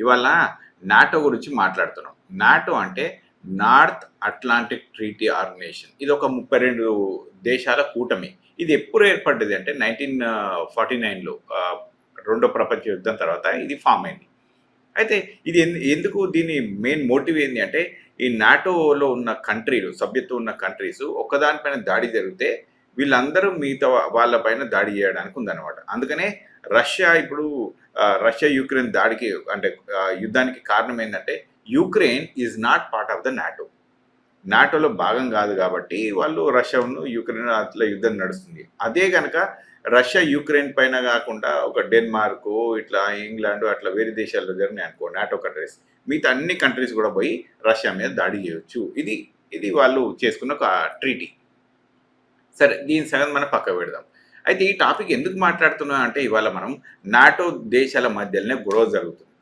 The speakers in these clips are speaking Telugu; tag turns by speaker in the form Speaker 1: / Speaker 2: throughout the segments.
Speaker 1: ఇవాళ నాటో గురించి మాట్లాడుతున్నాం. నాటో అంటే నార్త్ అట్లాంటిక్ ట్రీటీ ఆర్గనైజేషన్. ఇది ఒక 32 దేశాల కూటమి. ఇది ఎప్పుడు ఏర్పడ్డది అంటే 1949లో రెండో ప్రపంచ యుద్ధం తర్వాత ఇది ఫామ్ అయింది. అయితే ఇది ఎందుకు దీని మెయిన్ మోటివ్ ఏంది అంటే ఈ నాటోలో ఉన్న కంట్రీలు, సభ్యత్వం ఉన్న కంట్రీస్ ఒక్కదానిపైన దాడి జరిగితే వీళ్ళందరూ మిగతా వాళ్ళ పైన దాడి చేయడానికి ఉందన్నమాట. అందుకనే రష్యా ఇప్పుడు రష్యా యుక్రెయిన్ దాడికి అంటే యుద్ధానికి కారణం ఏంటంటే Ukraine is not part of the NATO. నాటోలో భాగం కాదు కాబట్టి వాళ్ళు రష్యాను యుక్రెయిన్ అట్లా యుద్ధం నడుస్తుంది. అదే కనుక రష్యా యుక్రెయిన్ పైన కాకుండా ఒక డెన్మార్క్ ఇట్లా ఇంగ్లాండ్ అట్లా వేరే దేశాల్లో జరిగినాయి అనుకో నాటో కంట్రీస్, మిగతా అన్ని కంట్రీస్ కూడా పోయి రష్యా మీద దాడి చేయొచ్చు. ఇది ఇది వాళ్ళు చేసుకున్న ఒక ట్రీటీ. సరే, దీని సంగతి మనం పక్క పెడదాం. అయితే ఈ టాపిక్ ఎందుకు మాట్లాడుతున్నాం అంటే ఇవాళ మనం నాటో దేశాల మధ్యలోనే గొడవ జరుగుతుంది.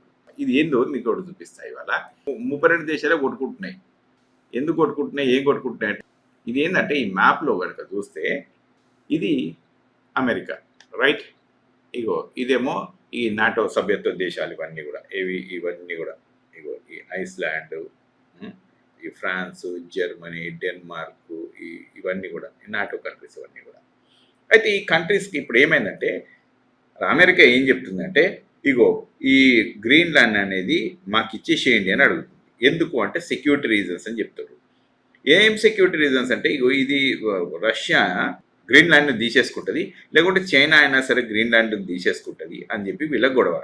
Speaker 1: ఇది ఏందో మీకు ఒకటి చూపిస్తాయి. ఇవాళ 32 దేశాలే కొట్టుకుంటున్నాయి. ఎందుకు కొట్టుకుంటున్నాయి, ఏం కొట్టుకుంటున్నాయి అంటే ఇది ఏంటంటే ఈ మ్యాప్లో కనుక చూస్తే ఇది అమెరికా, రైట్? ఇగో ఇదేమో ఈ నాటో సభ్యత్వ దేశాలు ఇవన్నీ కూడా ఇవన్నీ కూడా ఇగో ఈ ఐస్లాండ్, ఈ ఫ్రాన్స్, జర్మనీ, డెన్మార్క్, ఇవన్నీ కూడా నాటో కంట్రీస్ ఇవన్నీ కూడా. అయితే ఈ కంట్రీస్కి ఇప్పుడు ఏమైందంటే అమెరికా ఏం చెప్తుందంటే ఇగో ఈ గ్రీన్లాండ్ అనేది మాకు ఇచ్చేసేయండి అని అడుగుతుంది. ఎందుకు అంటే సెక్యూరిటీ రీజన్స్ అని చెప్తారు. ఏం సెక్యూరిటీ రీజన్స్ అంటే ఇగో ఇది రష్యా గ్రీన్లాండ్ని తీసేసుకుంటుంది, లేకుంటే చైనా అయినా సరే గ్రీన్లాండ్ని తీసేసుకుంటుంది అని చెప్పి వీళ్ళకి గొడవ.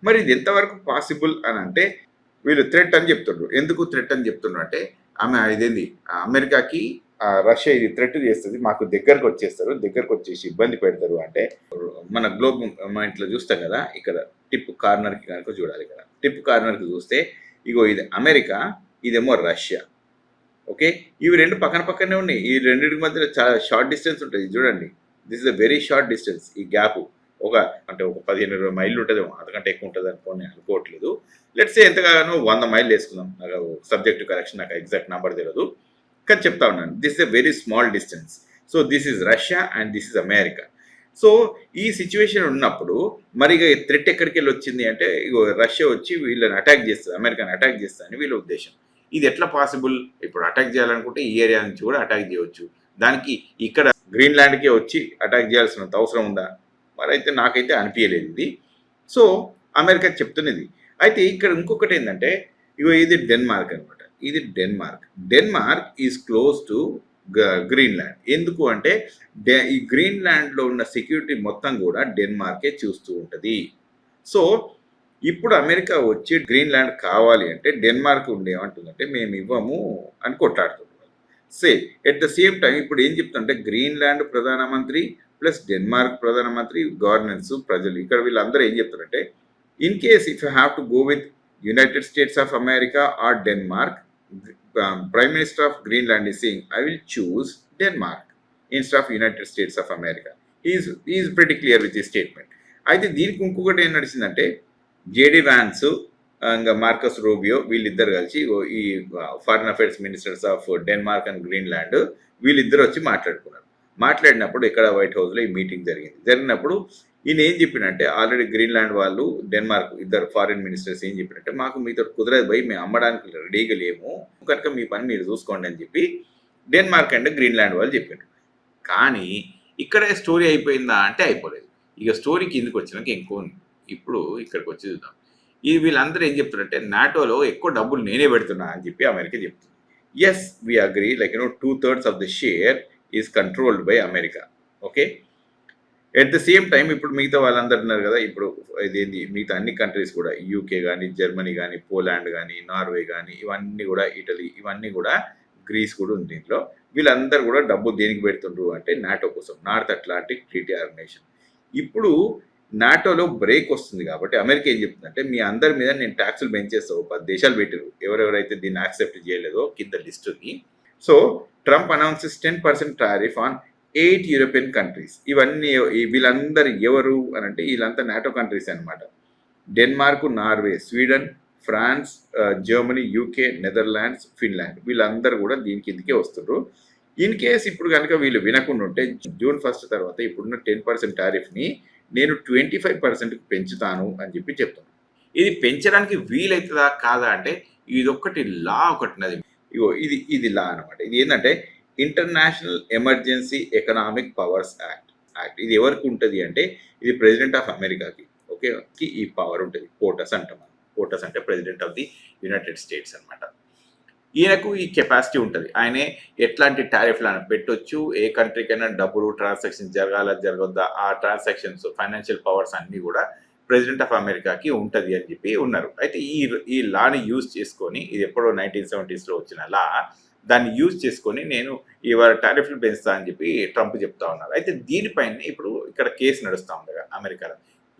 Speaker 1: మరి ఇది ఎంతవరకు పాసిబుల్ అని అంటే వీళ్ళు థ్రెట్ అని చెప్తుండ్రు. ఎందుకు థ్రెట్ అని చెప్తున్నారు అంటే ఇదేంది అమెరికాకి రష్యా ఇది థ్రెట్ చేస్తుంది, మాకు దగ్గరకు వచ్చేసి ఇబ్బంది పెడతారు అంటే మన గ్లోబ్ ఇంట్లో చూస్తాం కదా, ఇక్కడ టిప్ కార్నర్కి కనుక చూడాలి. కదా టిప్ కార్నర్కి చూస్తే ఇగో ఇది అమెరికా, ఇదేమో రష్యా. ఓకే, ఇవి రెండు పక్కన పక్కనే ఉన్నాయి. ఈ రెండింటి మధ్యలో చాలా షార్ట్ డిస్టెన్స్ ఉంటుంది. చూడండి, this is a very short distance. ఈ గ్యాప్ ఒక 15-20 మైళ్ళు ఉంటుంది, అంతకంటే ఎక్కువ ఉంటుంది అనుకోవట్లేదు. లెట్స్ ఎంతగానో 100 మైళ్ళు వేసుకుందాం. నాకు సబ్జెక్ట్ కరెక్షన్, నాకు ఎగ్జాక్ట్ నెంబర్ తెలియదు కానీ చెప్తా ఉన్నాను. This is a very small distance. So this is Russia and this is America. So ఈ సిచ్యువేషన్ ఉన్నప్పుడు మరి థ్రెట్ ఎక్కడికి వెళ్ళి వచ్చింది అంటే ఇగో రష్యా వచ్చి వీళ్ళని అటాక్ చేస్తుంది, అమెరికాని అటాక్ చేస్తుందని వీళ్ళ ఉద్దేశం. ఇది ఎట్లా పాసిబుల్? ఇప్పుడు అటాక్ చేయాలనుకుంటే ఈ ఏరియా నుంచి కూడా అటాక్ చేయవచ్చు. దానికి ఇక్కడ గ్రీన్లాండ్కే వచ్చి అటాక్ చేయాల్సినంత అవసరం ఉందా? మరి అయితే నాకైతే అనిపించలేదు ఇది. సో అమెరికా చెప్తున్నది. అయితే ఇక్కడ ఇంకొకటి ఏంటంటే ఇగో ఇది డెన్మార్క్ అనమాట. ఇది Denmark is close to Greenland. ఎందుకు అంటే ఈ గ్రీన్లాండ్లో ఉన్న సెక్యూరిటీ మొత్తం కూడా డెన్మార్కే చూస్తూ ఉంటుంది. సో ఇప్పుడు అమెరికా వచ్చి గ్రీన్లాండ్ కావాలి అంటే డెన్మార్క్ ఉండేమంటుందంటే మేము ఇవ్వము అని కొట్లాడుతున్నారు. ఎట్ ద సేమ్ టైం ఇప్పుడు ఏం చెప్తుంటే గ్రీన్లాండ్ ప్రధానమంత్రి ప్లస్ డెన్మార్క్ ప్రధానమంత్రి, గవర్నెన్స్, ప్రజలు ఇక్కడ వీళ్ళందరూ ఏం చెప్తారంటే in case if you have to go with United States of America or Denmark, Prime Minister of Greenland is saying, I will choose Denmark instead of United States of America. He is pretty clear with his statement. అయితే దీనికి ఇంకొకటి ఏం నడిచిందంటే జేడీ వ్యాన్స్ ఇంకా మార్కస్ రూబియో వీళ్ళిద్దరు కలిసి ఈ foreign affairs ministers of Denmark and Greenland వీళ్ళిద్దరు వచ్చి మాట్లాడినప్పుడు ఇక్కడ వైట్ హౌస్లో ఈ మీటింగ్ జరిగినప్పుడు ఈయన ఏం చెప్పినంటే ఆల్రెడీ గ్రీన్లాండ్ వాళ్ళు డెన్మార్క్ ఇద్దరు ఫారిన్ మినిస్టర్స్ ఏం చెప్పినంటే మాకు మీతో కుదరదు పోయి మేము అమ్మడానికి రెడీగా లేము కనుక మీ పని మీరు చూసుకోండి అని చెప్పి డెన్మార్క్ అండ్ గ్రీన్లాండ్ వాళ్ళు చెప్పారు. కానీ ఇక్కడే స్టోరీ అయిపోయిందా అంటే అయిపోలేదు. ఇక స్టోరీ కిందకి వచ్చినాక ఇంకో ఇప్పుడు ఇక్కడికి వచ్చి చూద్దాం. వీళ్ళందరూ ఏం చెప్తున్నారంటే నాటోలో ఎక్కువ డబ్బులు నేనే పెడుతున్నా అని చెప్పి అమెరికా చెప్తుంది. Yes, we agree, like 2/3 of the share is controlled by America. Okay, at the same time ఇప్పుడు మిగతా వాళ్ళందరూ ఉన్నారు కదా, ఇప్పుడు ఇదేంది మిగతా అన్ని కంట్రీస్ కూడా యూకే కానీ, జర్మనీ కానీ, పోలాండ్ కానీ, నార్వే కానీ, ఇవన్నీ కూడా ఇటలీ, ఇవన్నీ కూడా గ్రీస్ కూడా ఉంది దీంట్లో. వీళ్ళందరూ కూడా డబ్బు దేనికి పెడుతుండ్రు అంటే నాటో కోసం, నార్త్ అట్లాంటిక్ ట్రీటీ ఆర్గనైజేషన్. ఇప్పుడు నాటోలో బ్రేక్ వస్తుంది కాబట్టి అమెరికా ఏం చెప్తుందంటే మీ అందరి మీద నేను ట్యాక్సులు పెంచేస్తావు. 10 దేశాలు పెట్టారు, ఎవరెవరైతే దీన్ని యాక్సెప్ట్ చేయలేదో కింద లిస్ట్ ఉంది. So Trump announces 10% tariff on 8 European countries. ఇవన్నీ వీళ్ళందరూ ఎవరు అని అంటే వీళ్ళంతా నాటో కంట్రీస్ అనమాట. Denmark, Norway, Sweden, France, Germany, UK, Netherlands, Finland వీళ్ళందరూ కూడా దీని కిందకే వస్తున్నారు. ఇన్ కేస్ ఇప్పుడు కనుక వీళ్ళు వినకుండా ఉంటే జూన్ 1 తర్వాత ఇప్పుడున్న 10% టారిఫ్ని నేను 25% పెంచుతాను అని చెప్పి చెప్తాను. ఇది పెంచడానికి వీలైతుందా కాదా అంటే ఇదొక్కటి లా ఒకటి ఉన్నది. ఇగో ఇది లా అనమాట. ఇది ఏంటంటే international emergency economic powers act. ఇది ఎవరికి ఉంటుంది అంటే ఇది ప్రెసిడెంట్ ఆఫ్ అమెరికాకి, ఓకే, ఈ పవర్ ఉంటుంది. పోటస్ అంటాం మనం. పోటస్ అంటే president of the United states అనమాట. ఈయనకు ఈ కెపాసిటీ ఉంటుంది. ఆయనే ఎట్లాంటి టారిఫ్లను పెట్టొచ్చు, ఏ కంట్రీకైనా డబ్బులు ట్రాన్సాక్షన్ జరగొద్దా, ఆ ట్రాన్సాక్షన్స్ ఫైనాన్షియల్ పవర్స్ అన్నీ కూడా ప్రెసిడెంట్ ఆఫ్ అమెరికాకి ఉంటుంది అని చెప్పి ఉన్నారు. అయితే ఈ లాని యూజ్ చేసుకొని, ఇది ఎప్పుడో 1970s వచ్చిన లా, దాన్ని యూజ్ చేసుకొని నేను ఇవాళ టారిఫ్లు పెంచుతా అని చెప్పి ట్రంప్ చెప్తా ఉన్నారు. అయితే దీనిపైన ఇప్పుడు ఇక్కడ కేసు నడుస్తూ ఉంది అమెరికాలో.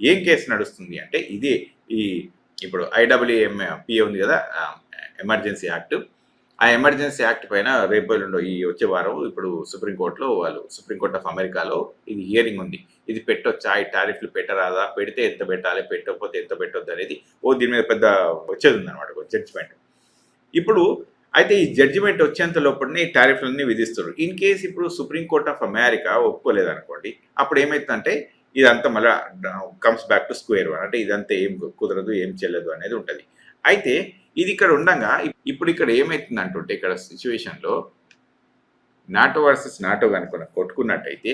Speaker 1: ఏం కేసు నడుస్తుంది అంటే ఇదే ఈ ఇప్పుడు IWMPA ఉంది కదా, ఎమర్జెన్సీ యాక్ట్. ఆ ఎమర్జెన్సీ యాక్ట్ పైన రేపు ఎల్లుండో ఈ వచ్చే వారం ఇప్పుడు సుప్రీంకోర్ట్ ఆఫ్ అమెరికాలో ఇది హియరింగ్ ఉంది. ఇది పెట్టొచ్చా, ఈ టారిఫ్లు పెట్టరాదా, పెడితే ఎంత పెట్టాలి, పెట్టకపోతే ఎంత పెట్టొద్దు అనేది దీని మీద పెద్ద వచ్చేది ఉందన్నమాట, జడ్జిమెంట్. ఇప్పుడు అయితే ఈ జడ్జిమెంట్ వచ్చేంత లోపలనే ఈ టారిఫ్లన్నీ విధిస్తారు. ఇన్ కేసు ఇప్పుడు సుప్రీంకోర్ట్ ఆఫ్ అమెరికా ఒప్పుకోలేదనుకోండి, అప్పుడు ఏమవుతుందంటే ఇదంతా మళ్ళీ comes back to square one. అంటే ఇదంతా ఏం కుదరదు, ఏం చెల్లదు అనేది ఉంటుంది. అయితే ఇది ఇక్కడ ఉండగా ఇప్పుడు ఇక్కడ ఏమవుతుంది అంటుంటే ఇక్కడ సిచ్యువేషన్లో నాటో వర్సెస్ నాటో కనుక కొట్టుకున్నట్టయితే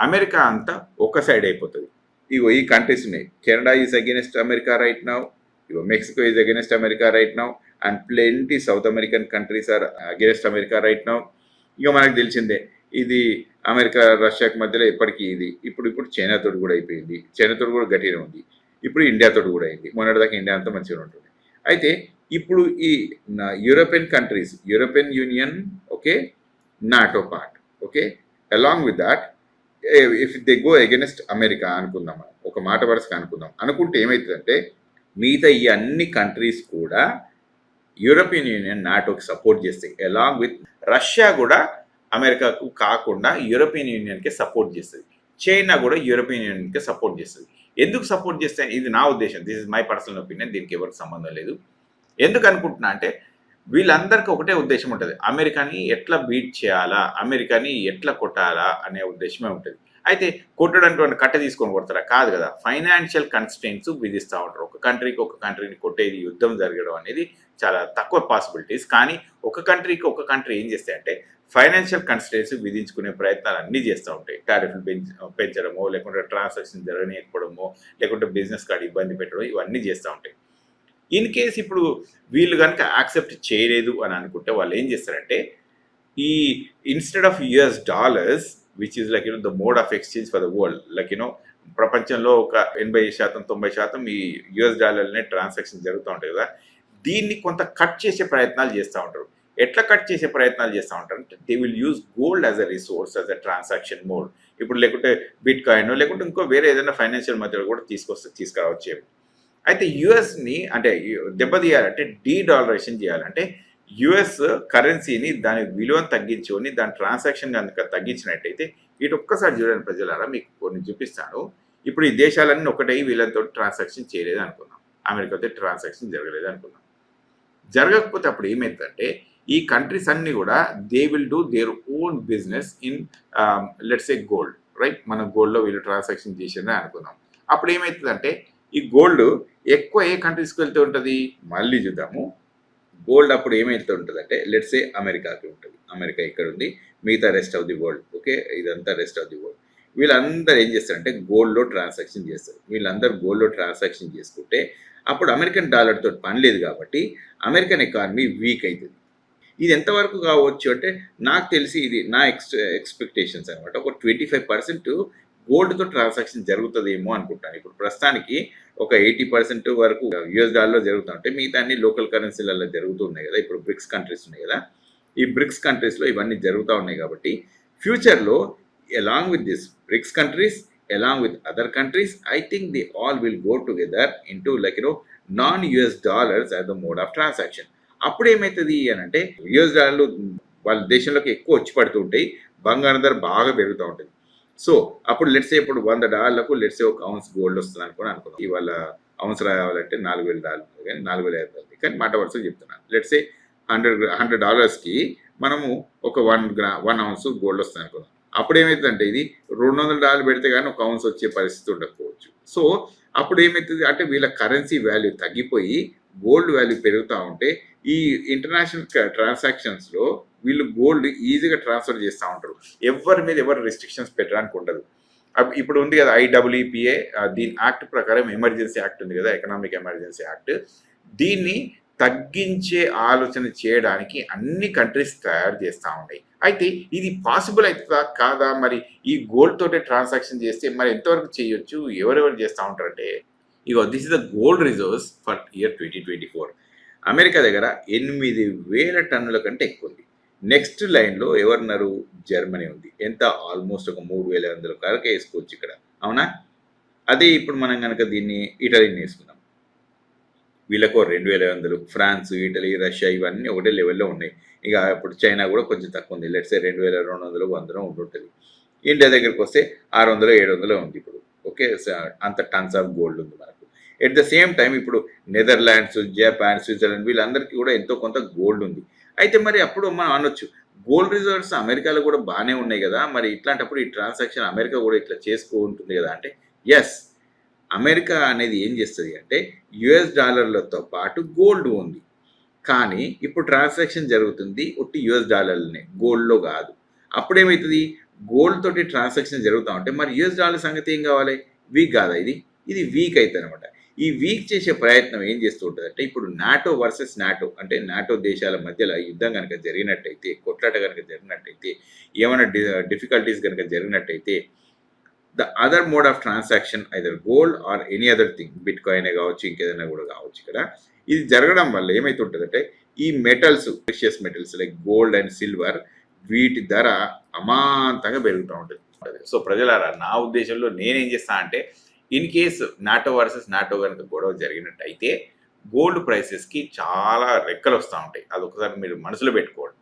Speaker 1: అమెరికా అంతా ఒక సైడ్ అయిపోతుంది. ఇగో ఈ కంట్రీస్ ఉన్నాయి. Canada is against America right now, ఇగో Mexico is against America right now, and plenty South American countries are against America right now. ఇక మనకు తెలిసిందే ఇది అమెరికా రష్యాకి మధ్యలో ఎప్పటికీ ఇది ఇప్పుడు చైనాతోటి కూడా అయిపోయింది. చైనాతోటి కూడా గట్టిగా ఉంది. ఇప్పుడు ఇండియాతోటి కూడా అయింది. మొన్నటిదాకా ఇండియా అంతా మంచిగా ఉంటుంది. అయితే ఇప్పుడు ఈ European countries, European union, okay, NATO part, okay, along with that if they go against America అనుకుందాం, మనం ఒక మాట వరుసగా అనుకుంటే ఏమవుతుందంటే మిగతా ఈ అన్ని కంట్రీస్ కూడా యూరోపియన్ యూనియన్ నాటోకి సపోర్ట్ చేస్తాయి. అలాంగ్ విత్ రష్యా కూడా అమెరికాకు కాకుండా యూరోపియన్ యూనియన్కి సపోర్ట్ చేస్తుంది. చైనా కూడా యూరోపియన్ యూనియన్కి సపోర్ట్ చేస్తుంది. ఎందుకు సపోర్ట్ చేస్తాయి? ఇది నా ఉద్దేశం, this is my personal opinion, దీనికి ఎవరికి సంబంధం లేదు. ఎందుకు అనుకుంటున్నా అంటే వీళ్ళందరికీ ఒకటే ఉద్దేశం ఉంటుంది, అమెరికాని ఎట్లా బీట్ చేయాలా, అమెరికాని ఎట్లా కొట్టాలా అనే ఉద్దేశమే ఉంటుంది. అయితే కొట్టడానికి కట్ట తీసుకొని కొడతారా? కాదు కదా, ఫైనాన్షియల్ కన్స్ట్రెయింట్స్ విధిస్తూ ఉంటారు. ఒక కంట్రీని కొట్టేది, యుద్ధం జరగడం అనేది చాలా తక్కువ పాసిబిలిటీస్. కానీ ఒక కంట్రీ ఏం చేస్తాయంటే ఫైనాన్షియల్ కన్స్ట్రెయింట్స్ విధించుకునే ప్రయత్నాలు అన్నీ చేస్తూ ఉంటాయి. టారిఫ్లు పెంచడమో, లేకుంటే ట్రాన్సాక్షన్ జరగనియకపోవడమో, లేకుంటే బిజినెస్ కార్డు ఇబ్బంది పెట్టడం, ఇవన్నీ చేస్తూ ఉంటాయి. ఇన్ కేస్ ఇప్పుడు వీళ్ళు కనుక యాక్సెప్ట్ చేయలేదు అని అనుకుంటే వాళ్ళు ఏం చేస్తారంటే ఈ instead of $, which is like the mode of exchange for the world, like ప్రపంచంలో ఒక 80%-90% ఈ $నే ట్రాన్సాక్షన్ జరుగుతూ ఉంటాయి కదా, దీన్ని కొంత కట్ చేసే ప్రయత్నాలు చేస్తూ ఉంటారు. ఎట్లా కట్ చేసే ప్రయత్నాలు చేస్తూ ఉంటారు అంటే they will use gold as a resource, as a transaction mode. ఇప్పుడు లేకుంటే బిట్ కాయిన్, లేకుంటే ఇంకో వేరే ఏదైనా ఫైనాన్షియల్ మెథడ్ కూడా తీసుకురావచ్చు. అయితే యుఎస్ని అంటే దెబ్బతీయాలంటే డీడాలరైజేషన్ చేయాలంటే యుఎస్ కరెన్సీని దాని విలువను తగ్గించుకొని దాని ట్రాన్సాక్షన్ కనుక తగ్గించినట్టయితే ఇటు ఒక్కసారి చూడండి ప్రజలారా, మీకు కొన్ని చూపిస్తాను. ఇప్పుడు ఈ దేశాలన్నీ ఒకటే వీళ్ళతో ట్రాన్సాక్షన్ చేయలేదు అనుకుందాం, అమెరికాతో ట్రాన్సాక్షన్ జరగలేదు అనుకుందాం. జరగకపోతే అప్పుడు ఏమైందంటే ఈ కంట్రీస్ అన్నీ కూడా they will do their own business in let's A gold, right? మన గోల్డ్లో వీళ్ళు ట్రాన్సాక్షన్ చేసిందే అనుకుందాం. అప్పుడు ఏమవుతుందంటే ఈ గోల్డ్ ఎక్కువ ఏ కంట్రీస్కి వెళ్తూ ఉంటుంది? మళ్ళీ చూద్దాము. గోల్డ్ అప్పుడు ఏమైతే ఉంటుంది అంటే లెట్స్ ఏ అమెరికాకి ఉంటుంది. అమెరికా ఇక్కడ ఉంది, మిగతా rest of the world, okay, ఇదంతా రెస్ట్ ఆఫ్ ది వరల్డ్. వీళ్ళందరూ ఏం చేస్తారంటే గోల్డ్లో ట్రాన్సాక్షన్ చేస్తారు. వీళ్ళందరూ గోల్డ్లో ట్రాన్సాక్షన్ చేసుకుంటే అప్పుడు అమెరికన్ డాలర్తో పని లేదు కాబట్టి అమెరికన్ ఎకానమీ వీక్ అవుతుంది. ఇది ఎంతవరకు కావచ్చు అంటే నాకు తెలిసి ఇది నా ఎక్స్పెక్టేషన్స్ అనమాట. ఒక 25% గోల్డ్తో ట్రాన్సాక్షన్ జరుగుతుందేమో అనుకుంటాను. ఇప్పుడు ప్రస్తుతానికి ఒక 80% వరకు $లో జరుగుతూ ఉంటాయి. మిగతా అన్ని లోకల్ కరెన్సీలలో జరుగుతున్నాయి కదా. ఇప్పుడు బ్రిక్స్ కంట్రీస్ ఉన్నాయి కదా, ఈ బ్రిక్స్ కంట్రీస్లో ఇవన్నీ జరుగుతూ ఉన్నాయి కాబట్టి ఫ్యూచర్లో along with this bricks countries, along with other countries, I think they all will go together into like non-US dollars as the mode of transaction. అప్పుడు ఏమవుతుంది అని అంటే $లు వాళ్ళ దేశంలోకి ఎక్కువ వచ్చి పడుతూ ఉంటాయి, బంగారం ధర బాగా పెరుగుతూ ఉంటుంది. సో అప్పుడు లెట్సే ఇప్పుడు $100కు లెట్సే ఒక ఔన్స్ గోల్డ్ వస్తుంది అనుకున్నాం. ఇవాళ ఔన్స్ రావాలంటే $4,000 కానీ 4,500, కానీ మాట వరుసగా చెప్తున్నాను. లెట్సే $100కి మనము ఒక 1 ఔన్స్ గోల్డ్ వస్తుంది అనుకున్నాం. అప్పుడు ఏమైతుందంటే ఇది $200 పెడితే గానీ ఒక ఔన్స్ వచ్చే పరిస్థితి ఉండకపోవచ్చు. సో, అప్పుడు ఏమైతది అంటే వీళ్ళ కరెన్సీ వాల్యూ తగ్గిపోయి గోల్డ్ వాల్యూ పెరుగుతా ఉంటే ఈ ఇంటర్నేషనల్ ట్రాన్సాక్షన్స్‌లో వీళ్ళు గోల్డ్ ఈజీగా ట్రాన్స్‌ఫర్ చేస్తా ఉంటారు. ఎవ్వరి మీద ఎవరు రిస్ట్రిక్షన్స్ పెట్టడానికి ఉండదు. ఇప్పుడు ఉంది కదా ఐడబ్ల్యూఈపీఏ, దీని యాక్ట్ ప్రకారం ఎమర్జెన్సీ యాక్ట్ ఉంది కదా, ఎకనామిక్ ఎమర్జెన్సీ యాక్ట్. దీన్ని తగ్గించే ఆలోచన చేయడానికి అన్ని కంట్రీస్ తయారు చేస్తూ ఉన్నాయి. అయితే ఇది పాసిబుల్ అవుతుందా కాదా? మరి ఈ గోల్డ్ తోటే ట్రాన్సాక్షన్ చేస్తే మరి ఎంతవరకు చేయొచ్చు? ఎవరెవరు చేస్తూ ఉంటారంటే ఇగో this is the gold reserves for year 2024. America దగ్గర 8,000 టన్నుల కంటే ఎక్కువ ఉంది. నెక్స్ట్ లైన్‌లో ఎవరున్నారు? జర్మనీ ఉంది. ఎంత? ఆల్మోస్ట్ ఒక 3,500 వరకు వేసుకోవచ్చు ఇక్కడ. అవునా? అదే ఇప్పుడు మనం గనక దీన్ని ఇటలీని వేసుకుందాం. వీళ్ళకో 2,500. ఫ్రాన్స్, ఇటలీ, రష్యా ఇవన్నీ ఒకటే లెవెల్‌లో ఉన్నాయి. ఇక ఇప్పుడు చైనా కూడా కొంచెం తక్కువ ఉంది. Let's say 2,200, 100 ఉండుంటది. ఇండియా దగ్గరికొస్తే 600, 700 ఉంది ఇప్పుడు. ఓకే. అంత టన్స్ ఆఫ్ గోల్డ్ ఉంది మనకు. ఎట్ ద సేమ్ టైమ్ ఇప్పుడు నెదర్లాండ్స్, జపాన్, స్విట్జర్లాండ్ వీళ్ళందరికీ కూడా ఎంతో కొంత గోల్డ్ ఉంది. అయితే మరి అప్పుడు మనం అనొచ్చు, గోల్డ్ రిజర్వ్స్ అమెరికాలో కూడా బానే ఉన్నాయి గదా! మరి ఇట్లాంటప్పుడు ఈ ట్రాన్సాక్షన్ అమెరికా కూడా ఇట్లా చేసుకుంటుంది గదా! అంటే యెస్. అమెరికా అనేది ఏం చేస్తది అంటే యూఎస్ డాలర్లతో పాటు గోల్డ్ ఉంది. కానీ ఇప్పుడు ట్రాన్సాక్షన్ జరుగుతుంది ఉట్టి యూఎస్ డాలర్లనే, గోల్డ్‌లో గాదు. అప్పుడేమైతది? గోల్డ్ తోటి ట్రాన్సాక్షన్ జరుగుతా ఉంటే మరి యూఎస్ డాలర్ సంగతి ఏం కావాలి? వీక్ కాదా ఇది? ఇది వీక్ అయితదనమాట. ఈ వీక్ చేసే ప్రయత్నం ఏం చేస్తూ ఉంటదంటే ఇప్పుడు నాటో వర్సెస్ నాటో అంటే నాటో దేశాల మధ్యల యుద్ధం గనక జరిగినట్టయితే, కొట్లాట గనక జరిగినట్టయితే, ఏమైనా డిఫికల్టీస్ గనక జరిగినట్టయితే the other mode of transaction either gold or any other thing బిట్‌కాయినే కావచ్చు, ఇంకేదైనా కూడా కావచ్చు ఇక్కడ. ఇది జరగడం వల్ల ఏమైతుంటదంటే ఈ metals, precious metals like gold and silver వీటి ధర అమాంతంగా పెరుగుతా ఉంటది. సో ప్రజలారా నా ఉద్దేశంలో నేనేం చేస్తా అంటే in case NATO versus NATO గనుక గొడవ జరిగినట్టయితే గోల్డ్ ప్రైసెస్‌కి చాలా రెక్కలొస్తా ఉంటాయి. అదొకసారి మీరు మనసులో పెట్టుకోండి.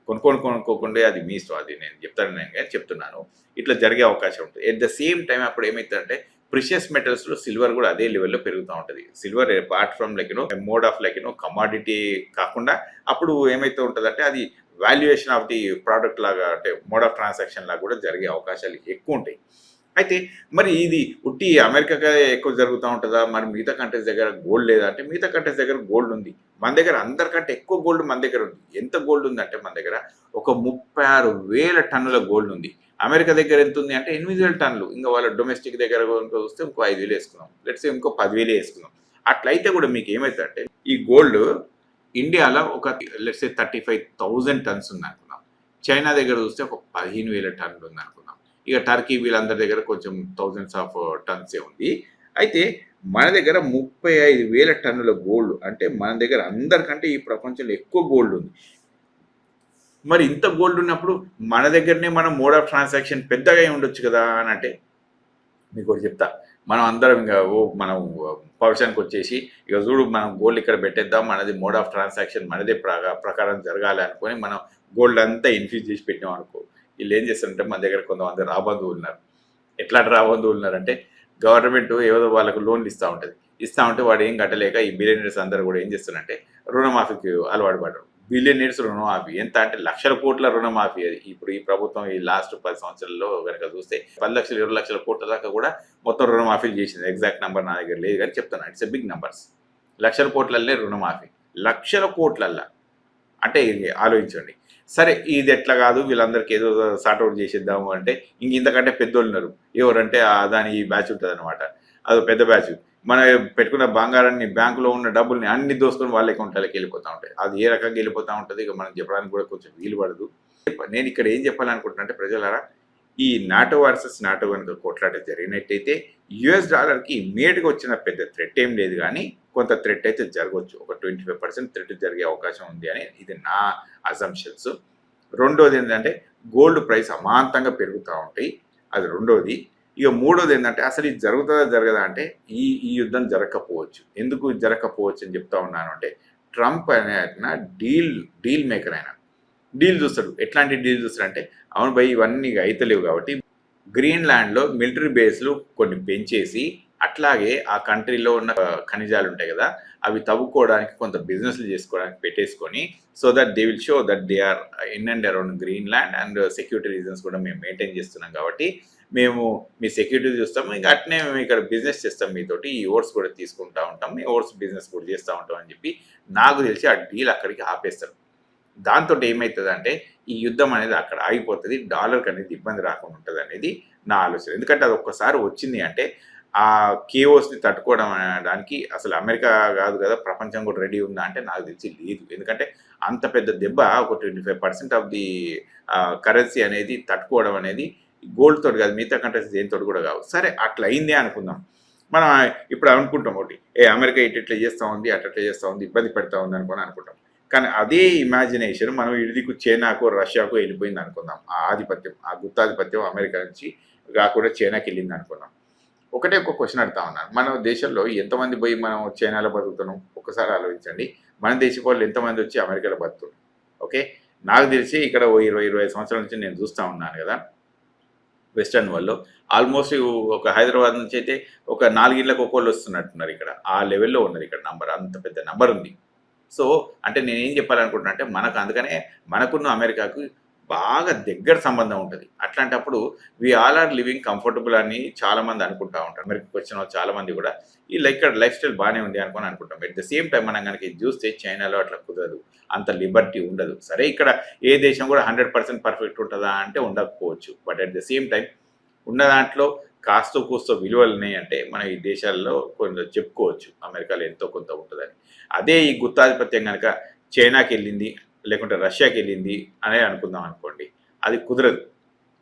Speaker 1: కొనుక్కోకుండా అది మీ ఇష్టం. అది నేను చెప్తున్నాను. ఇట్లా జరిగే అవకాశం ఉంటుంది. ఎట్ ద సేమ్ టైమ్ అప్పుడు ఏమైతదంటే ప్రెషియస్ మెటల్స్‌లో సిల్వర్ కూడా అదే లెవెల్‌లో పెరుగుతా ఉంటది. Silver apart from mode of commodity కాకుండా అప్పుడు ఏమైతూ ఉంటదంటే అది వాల్యుయేషన్ ఆఫ్ ది ప్రొడక్ట్ లాగా అంటే మోడ్ ఆఫ్ ట్రాన్సాక్షన్ లాగా కూడా జరిగే అవకాశాలు ఎక్కువుంటాయి. అయితే మరి ఇది ఉట్టి అమెరికాకే ఎక్కువ జరుగుతా ఉంటదా? మరి మిగతా కంట్రీస్ దగ్గర గోల్డ్ లేదా? అంటే మిగతా కంట్రీస్ దగ్గర గోల్డ్ ఉంది. మన దగ్గర అందరికంటే ఎక్కువ గోల్డ్ మన దగ్గర ఉంది. ఎంత గోల్డ్ ఉందంటే మన దగ్గర ఒక 36,000 టన్నుల గోల్డ్ ఉంది. అమెరికా దగ్గర ఎంతుంది అంటే 8,000 టన్నులు. ఇంక వాళ్ళ డొమెస్టిక్ దగ్గర గనుక చూస్తే ఇంకో 5,000 ఏసుకుందాం. లెట్స్ సే ఇంకో 10,000 ఏసుకుందాం. అట్లయితే కూడా మీకు ఏమైతదంటే ఈ గోల్డ్ ఇండియాలో ఒక లెట్స్ సే 35,000 టన్స్ ఉందనుకుందాం. చైనా దగ్గర చూస్తే ఒక 15,000 టన్నులు ఉందనుకుందాం. ఇక టర్కీ వీళ్ళందరి దగ్గర కొంచెం థౌజండ్స్ ఆఫ్ టన్సే ఉంది. అయితే మన దగ్గర 35,000 టన్నుల గోల్డ్ అంటే మన దగ్గర అందరికంటే ఈ ప్రపంచంలో ఎక్కువ గోల్డ్ ఉంది. మరి ఇంత గోల్డ్ ఉన్నప్పుడు మన దగ్గరనే మనం మోడ్ ఆఫ్ ట్రాన్సాక్షన్ పెద్దగా అయి ఉండొచ్చు కదా అని అంటే మీకోటి చెప్తా. మనం అందరం ఇంక మనం పర్సన్‌కి వచ్చేసి ఇక చూడు మనం గోల్డ్ ఇక్కడ పెట్టేద్దాం. మనది మోడ్ ఆఫ్ ట్రాన్సాక్షన్ మనదే ప్రకారం జరగాలి అనుకోని మనం గోల్డ్ అంతా ఇన్ఫ్యూజ్ చేసి పెట్టామనుకో. వీళ్ళేం చేస్తారంటే మన దగ్గర కొంతమంది రాబంధువులు ఉన్నారు. ఎట్లాంటి రాబంధువులు ఉన్నారంటే గవర్నమెంట్ ఏదో వాళ్ళకు లోన్‌లు ఇస్తా ఉంటది. ఇస్తా ఉంటే వాడు ఏం కట్టలేక ఈ బిలియనీర్స్ అందరూ కూడా ఏం చేస్తున్నారంటే రుణమాఫీకి అలవాటు పడ్డారు. బిలియనీర్స్ రుణమాఫీ ఎంత అంటే లక్షల కోట్ల రుణమాఫీ అది. ఇప్పుడు ఈ ప్రభుత్వం ఈ లాస్ట్ 10 సంవత్సరాల్లో గనక చూస్తే 10,00,000, 20,00,000 కోట్ల దాకా కూడా మొత్తం రుణమాఫీలు చేసింది. ఎగ్జాక్ట్ నంబర్ నా దగ్గర లేదు కానీ చెప్తున్నా. It's a big numbers. లక్షల కోట్లల్లే రుణమాఫీ. లక్షల కోట్లల్ల. అంటే ఇది ఆలోచించండి. సరే ఇది ఎట్లా కాదు వీళ్ళందరికీ ఏదో సార్ట్ ఔట్ చేసేద్దాము అంటే ఇంతకంటే పెద్దోళ్ళున్నారు. ఎవరంటే అదాని బ్యాచ్ ఉంటదనమాట. అదో పెద్ద బ్యాచ్. మనం పెట్టుకున్న బంగారాన్ని బ్యాంకులో ఉన్న డబ్బుల్ని అన్ని దోసుకొని వాళ్ళ అకౌంట్లకి వెళ్ళిపోతా ఉంటాయి. అది ఏ రకంగా వెళ్ళిపోతా ఉంటది ఇక మనం చెప్పడానికి కూడా కొంచెం వీలు పడదు. నేను ఇక్కడ ఏం చెప్పాలనుకుంటున్నా అంటే ప్రజలారా ఈ నాటో వర్సెస్ నాటో కనుక కొట్లాట జరిగినట్టయితే యూఎస్ డాలర్‌కి ఇమ్మీడియేట్‌గా వచ్చిన పెద్ద థ్రెట్ ఏం లేదు గానీ కొంత థ్రెట్ అయితే జరగొచ్చు. ఒక 25% థ్రెట్ జరిగే అవకాశం ఉంది అని ఇది నా అజంప్షన్స్. రెండోది ఏంటంటే గోల్డ్ ప్రైస్ అమాంతంగా పెరుగుతా ఉంటాయి. అది రెండోది. ఇక మూడోది ఏంటంటే అసలు ఇది జరుగుతుందా జరగదా అంటే ఈ యుద్ధం జరగకపోవచ్చు. ఎందుకు జరగకపోవచ్చు అని చెప్తా ఉన్నాను అంటే ట్రంప్ అనే ఆయన డీల్ మేకర్ ఆయన. డీల్ చూస్తాడు. ఎట్లాంటి డీల్ చూస్తాడంటే అవును భయ్ ఇవన్నీ అయితలేవు కాబట్టి గ్రీన్‌లాండ్‌లో మిలిటరీ బేస్‌లు కొన్ని పెంచేసి అట్లాగే ఆ కంట్రీలో ఉన్న ఖనిజాలు ఉంటాయి కదా, అవి తవ్వుకోవడానికి కొంత బిజినెస్లు చేసుకోవడానికి పెట్టేసుకొని, so that they will show that they are in and around Greenland and security reasons కూడా మేము మెయింటైన్ చేస్తున్నాం కాబట్టి మేము మీ సెక్యూరిటీ చూస్తాము, ఇంకా అట్నే మేము ఇక్కడ బిజినెస్ చేస్తాం మీతోటి, ఈ ఓట్స్ కూడా తీసుకుంటా ఉంటాం, మీ ఓట్స్ బిజినెస్ కూడా చేస్తూ ఉంటాం అని చెప్పి నాకు తెలిసి ఆ డీల్ అక్కడికి ఆపేస్తారు. దాంతో ఏమవుతుందంటే ఈ యుద్ధం అనేది అక్కడ ఆగిపోతుంది, డాలర్కి అనేది ఇబ్బంది రాకుండా ఉంటుంది అనేది నా ఆలోచన. ఎందుకంటే అది ఒక్కసారి వచ్చింది అంటే ఆ కేఓస్ని తట్టుకోవడం అనడానికి అసలు అమెరికా కాదు కదా, ప్రపంచం కూడా రెడీ ఉందా అంటే నాకు తెలిసి లేదు. ఎందుకంటే అంత పెద్ద దెబ్బ ఒక 25% ఆఫ్ ది కరెన్సీ అనేది తట్టుకోవడం అనేది గోల్డ్ తోటి కాదు, మిగతా కంట్రీస్ దేనితో కూడా కావు. సరే అట్లా అయిందే అనుకుందాం. మనం ఇప్పుడు అనుకుంటాం ఒకటి, అమెరికా ఇట్లా చేస్తూ ఉంది, అట్లా చేస్తూ ఉంది, ఇబ్బంది పెడతా ఉంది అనుకుంటాం. కానీ అదే ఇమాజినేషన్ మనం ఇదికు చైనాకు రష్యాకు వెళ్ళిపోయింది అనుకుందాం. ఆ ఆధిపత్యం, ఆ గుత్తాధిపత్యం అమెరికా నుంచి కాకుండా చైనాకి వెళ్ళింది అనుకుందాం. ఒకటే ఒక క్వశ్చన్ అడుగుతా ఉన్నాను, మన దేశంలో ఎంతమంది పోయి మనం చైనాలో బతుకుతున్నాం ఒక్కసారి ఆలోచించండి. మన దేశం వాళ్ళు ఎంతమంది వచ్చి అమెరికాలో బతుకుతారు? ఓకే, నాకు తెలిసి ఇక్కడ 20-25 సంవత్సరాల నుంచి నేను చూస్తూ ఉన్నాను కదా, వెస్టర్న్ వాళ్ళు ఆల్మోస్ట్ ఒక హైదరాబాద్ నుంచి అయితే ఒక 4 ఇళ్ళకి ఒక్కోళ్ళు వస్తున్నట్టున్నారు. ఇక్కడ ఆ లెవెల్లో ఉన్నది ఇక్కడ నంబర్, అంత పెద్ద నంబర్ ఉంది. సో అంటే నేనేం చెప్పాలనుకుంటున్నా అంటే మనకు అందుకనే మనకున్న అమెరికాకు బాగా దగ్గర సంబంధం ఉంటుంది. అట్లాంటప్పుడు we all are living comfortable అని చాలామంది అనుకుంటా ఉంటారు. అమెరికాకి వచ్చిన వాళ్ళు చాలామంది కూడా ఈ ఇక్కడ లైఫ్ స్టైల్ బాగానే ఉంది అనుకొని అనుకుంటాం. ఎట్ ద సేమ్ టైం మనం కనుక ఇది చూస్తే చైనాలో అట్లా కుదరదు, అంత లిబర్టీ ఉండదు. సరే ఇక్కడ ఏ దేశం కూడా 100% పర్ఫెక్ట్ ఉంటుందా అంటే ఉండకపోవచ్చు. But at the same time ఉన్న దాంట్లో కాస్తో కూస్తో విలువలు ఉన్నాయంటే మనం ఈ దేశాల్లో కొంచెం చెప్పుకోవచ్చు అమెరికాలో ఎంతో కొంత ఉంటుందని. అదే ఈ గుత్తాధిపత్యం కనుక చైనాకి వెళ్ళింది లేకుంటే రష్యాకి వెళ్ళింది అనే అనుకుందాం అనుకోండి, అది కుదరదు.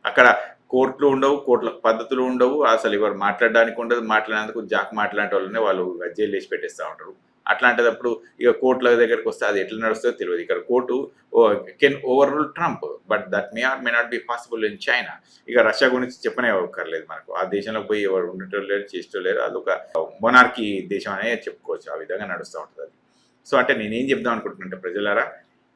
Speaker 1: అక్కడ కోర్టులు ఉండవు, కోర్టుల పద్ధతులు ఉండవు, అసలు ఎవరు మాట్లాడడానికి ఉండదు, మాట్లాడేందుకు జాక్ మాట్లాడే వాళ్ళనే వాళ్ళు జైలు వేసి పెట్టేస్తూ ఉంటారు. అట్లాంటిదప్పుడు ఇక కోర్టుల దగ్గరికి వస్తే అది ఎట్లా నడుస్తుందో తెలియదు. ఇక్కడ court can overrule Trump, but that may or may not be possible in China. ఇక రష్యా గురించి చెప్పనే అవ్వక్కర్లేదు మనకు, ఆ దేశంలో పోయి ఎవరు ఉండటం లేరు, చేస్తూ లేరు, అదొక మొనార్కీ దేశం అనే చెప్పుకోవచ్చు. ఆ విధంగా నడుస్తూ ఉంటుంది అది. సో అంటే నేనేం చెప్దాం అనుకుంటున్నానంటే ప్రజలారా,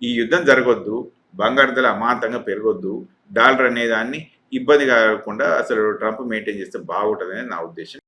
Speaker 1: ఈ యుద్ధం జరగొద్దు, బంగారు ధర అమాంతంగా పెరగొద్దు, డాలర్ అనే దాన్ని ఇబ్బంది కాకుండా అసలు ట్రంప్ మెయింటైన్ చేస్తే బాగుంటుందని నా ఉద్దేశం.